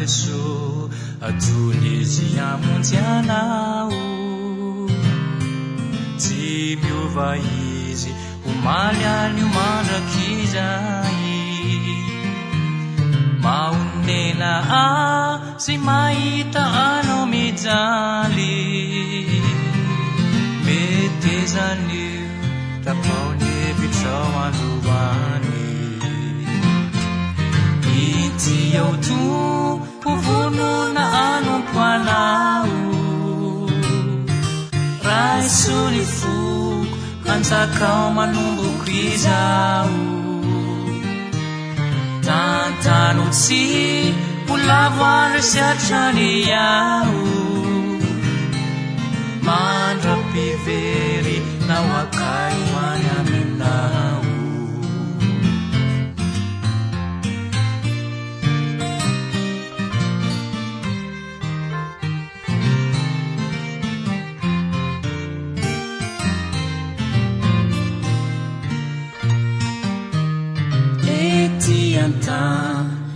Jesu atony amonjy anao tsy miova izy omaly any mandrakizay maonena sy mahita anao mijaly metezanio tapaony evitrao androany ity ao tovonona anompo anao raisony foko anjakao manomboko izao tantano tsy polavo andresiatrany ao mandra-pivery nao akay hoany aminao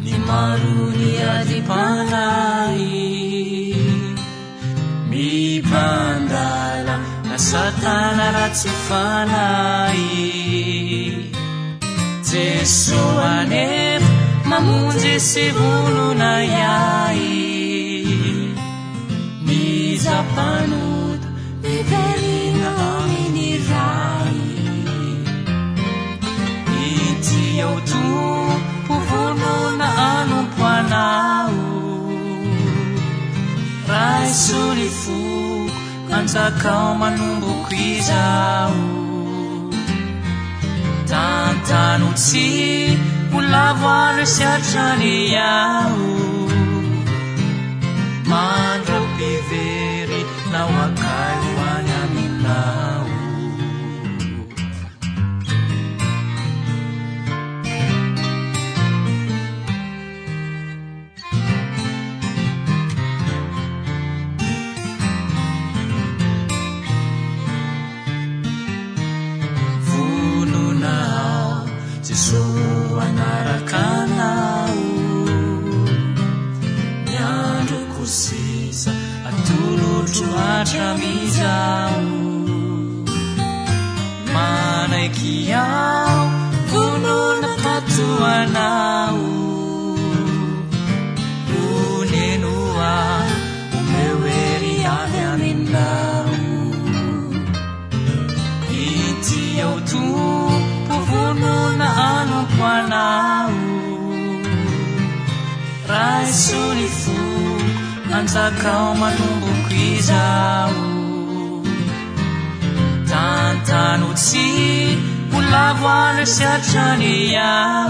ni maruni adipanai mi bandala na satana ratsufanai Jesu anef mamunje sivunu na yai mi zapanut mi verina amini rai iti autu na anompo anao raisony foko anjakao manomboko izao tantano tsy polavo andresiatrany ao mandra-pivery nao akay hoany aminao so anarakanao miandro kosisa atolotro atramizao manaiky ao vonona patoanao onenoa omeoery avy aminao ity ao vonona anompo anao raisony foko anjakao manomboko izao tantano tsy polavo andresiatrany ao